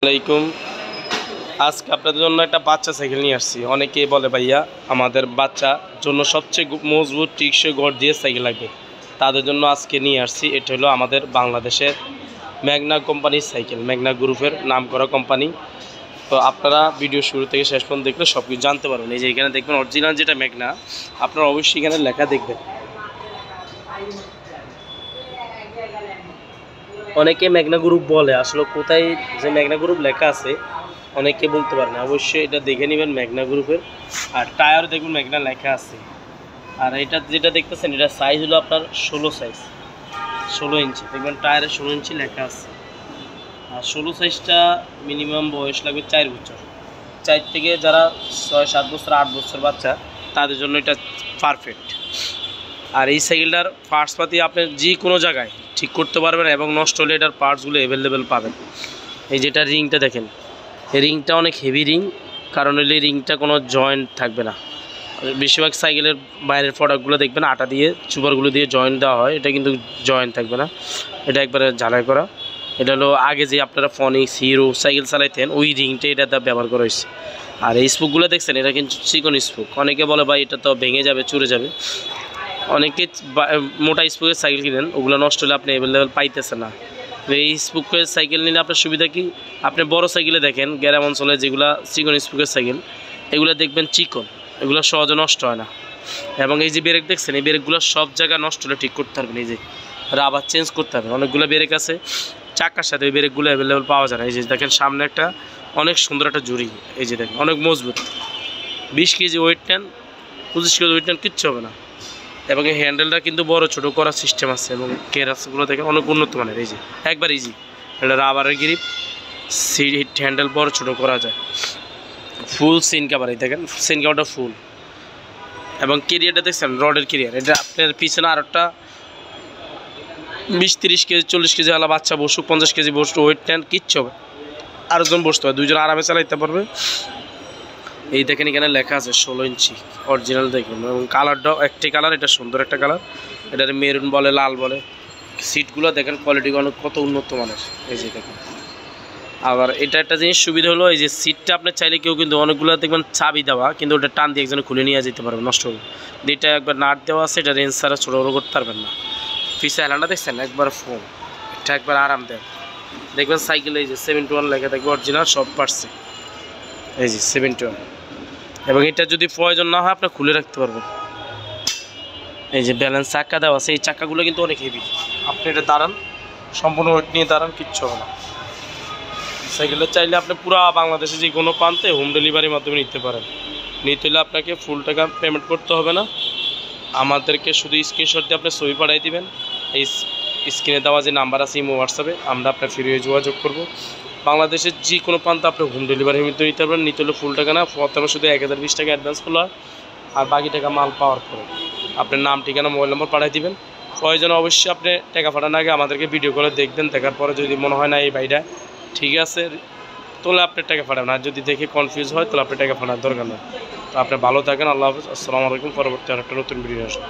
আসসালামাইকুম। আজকে আপনাদের জন্য একটা বাচ্চা সাইকেল নিয়ে আসছি। অনেকেই বলে ভাইয়া আমাদের বাচ্চার জন্য সবচেয়ে মজবুত টিকসই গড় দিয়ে সাইকেল লাগবে, তাদের জন্য আজকে নিয়ে আসছি। এটা হলো আমাদের বাংলাদেশের ম্যাগনা কোম্পানির সাইকেল, ম্যাগনা গ্রুপের নাম করা কোম্পানি। তো আপনারা ভিডিও শুরু থেকে শেষ পর্যন্ত দেখলে সব কিছু জানতে পারবেন। এই যে এখানে দেখবেন অরিজিনাল যেটা ম্যাগনা, আপনারা অবশ্যই এখানে লেখা দেখবেন। অনেকে ম্যাগনা গ্রুপ বলে, আসলে কোথায় যে ম্যাগনা গ্রুপ লেখা আছে অনেকে বলতে পারে না। অবশ্যই এটা দেখে নেবেন ম্যাগনা গ্রুপের। আর টায়ার দেখুন ম্যাগনা লেখা আছে। আর এটা যেটা দেখতেছেন এটা সাইজ হলো আপনার 16 সাইজ, 16 ইঞ্চি। দেখবেন টায়ারে 16 ইঞ্চি লেখা আছে। আর 16 সাইজটা মিনিমাম বয়স লাগবে 4 বছর। 4 থেকে যারা 6-7 বছর 8 বছর বাচ্চা তাদের জন্য এটা পারফেক্ট। আর এই সাইকেলটার পার্টসপাতি আপনি যে কোনো জায়গায় ঠিক করতে পারবেন এবং নষ্ট হলে এটার পার্টসগুলো অ্যাভেলেবেল পাবেন। এই যেটা রিংটা দেখেন, এই রিংটা অনেক হেভি রিং, কারণ হলে রিংটা কোনো জয়েন্ট থাকবে না। বেশিরভাগ সাইকেলের বাইরের প্রোডাক্টগুলো দেখবেন আটা দিয়ে চুপারগুলো দিয়ে জয়েন্ট দেওয়া হয়, এটা কিন্তু জয়েন্ট থাকবে না, এটা একবারে ঝালাই করা। এটা হলো আগে যে আপনারা ফনিক্স হিরো সাইকেল চালাইতেন ওই রিংটা এটা ব্যবহার করা হয়েছে। আর এই স্পুকগুলো দেখছেন এটা কিন্তু চিকন স্পুক। অনেকে বলে ভাই এটা তো ভেঙে যাবে, চুরে যাবে। অনেকে মোটা স্পুকের সাইকেল কিনেন, ওগুলো নষ্ট হলে আপনি অ্যাভেলেবেল পাইতেছেন না। এই স্পুকের সাইকেল নিলে আপনার সুবিধা কি, আপনি বড় সাইকেলে দেখেন গ্রাম অঞ্চলে যেগুলো চিকন স্পুকের সাইকেল এগুলো দেখবেন চিকন, এগুলো সহজে নষ্ট হয় না। এবং এই যে ব্রেক দেখছেন, এই ব্রেকগুলো সব জায়গায় নষ্ট হলে ঠিক করতে পারবেন। এই যে রাবার চেঞ্জ করতে হবে, অনেকগুলো ব্রেক আছে চাকার সাথে ওই ব্রেকগুলো অ্যাভেলেবেল পাওয়া যায় না। এই যে দেখেন সামনে একটা অনেক সুন্দর একটা জুড়ি, এই যে দেখেন অনেক মজবুত, 20 কেজি ওয়েট নেন, 25 কেজি ওয়েট নেন, কিচ্ছু হবে না। এবং এই হ্যান্ডেলটা কিন্তু বড় ছোটো করার সিস্টেম আছে এবং কেরাসগুলো দেখেন অনেক উন্নত মানের। এই যে একবার ইজি, এটা রাবারের গ্রিপ, সিট হ্যান্ডেল বড় ছোটো করা যায়। ফুল সিন কাভার, এই দেখেন সিন কাভারটা ফুল। এবং কেরিয়ারটা দেখছেন রডের কেরিয়ার, এটা আপনার পিছনে আর একটা 20-30 কেজি 40 কেজি আলা বাচ্চা বসুক, 50 কেজি বসুক, ওয়েট নেন, কিচ্ছু হবে। আরেকজন বসতে হবে, দুজন আরামে চালাইতে পারবে। এই দেখেন এখানে লেখা আছে 16 ইঞ্চি অরিজিনাল দেখুন। এবং কালারটাও একটি কালার, এটা সুন্দর একটা কালার, এটার মেরুন বলে লাল বলে। সিটগুলো দেখেন কোয়ালিটি অনেক কত উন্নত মানের, এই যে দেখেন। আবার এটা একটা জিনিস সুবিধা হলো এই যে সিটটা আপনি চাইলে কেউ কিন্তু অনেকগুলো দেখবেন চাবি দেওয়া, কিন্তু ওটা টান দিয়ে একজনে খুলে নিয়ে যেতে পারবে, নষ্ট হবে। এটা একবার নাট দেওয়া আছে, এটা রেঞ্জ ছাড়া ছোটো বড়ো করতে পারবেন না। পিছে আইল্যান্ডটা দেখছেন একবার ফোম, এটা একবার আরামদায়ক। দেখবেন সাইকেলে এই যে 71 লেখা থাকবে অরিজিনাল সব পারছে, এই যে 71। এবং এটা যদি প্রয়োজন না হয় আপনি খুলে রাখতে পারবেন। এই যে ব্যালেন্স চাক্কা দেওয়া আছে, এই চাক্কাগুলো কিন্তু অনেক হেভি। আপনি এটা দাঁড়ান, সম্পূর্ণ ওয়েট নিয়ে দাঁড়ান, কিচ্ছু হবে না। সাইকেলটা চাইলে আপনি পুরো বাংলাদেশে যে কোনো প্রান্তে হোম ডেলিভারির মাধ্যমে নিতে পারেন। নিতে হলে আপনাকে ফুল টাকা পেমেন্ট করতে হবে না, আমাদেরকে শুধু স্ক্রিনশট দিয়ে আপনি ছবি পাঠিয়ে দিবেন। এই স্ক্রিনে দেওয়া যে নাম্বার আছে ইমো হোয়াটসঅ্যাপে, আমরা আপনার ফ্রি যোগাযোগ করব। বাংলাদেশের যে কোনো প্রান্তে আপনি হোম ডেলিভারির মধ্যে নিতে পারবেন। নিতে হলে ফুল টাকা না, প্রথমে শুধু 1020 টাকা অ্যাডভান্স করলে হয়, আর বাকি টাকা মাল পাওয়ার পরে আপনার নাম ঠিকানা মোবাইল নম্বর পাঠিয়ে দিবেন। প্রয়োজনে অবশ্যই আপনি টাকা পাঠানোর আগে আমাদেরকে ভিডিও কলে দেখবেন, দেখার পরে যদি মনে হয় না এই বাইটা ঠিক আছে তাহলে আপনি টাকা পাঠাবেন। আর যদি দেখে কনফিউজ হয় তাহলে আপনি টাকা পাঠানোর দরকার নেই। তো আপনি ভালো থাকেন, আল্লাহ হাফিজ, আসসালামু আলাইকুম। পরবর্তী আরেকটা নতুন ভিডিও আসবে।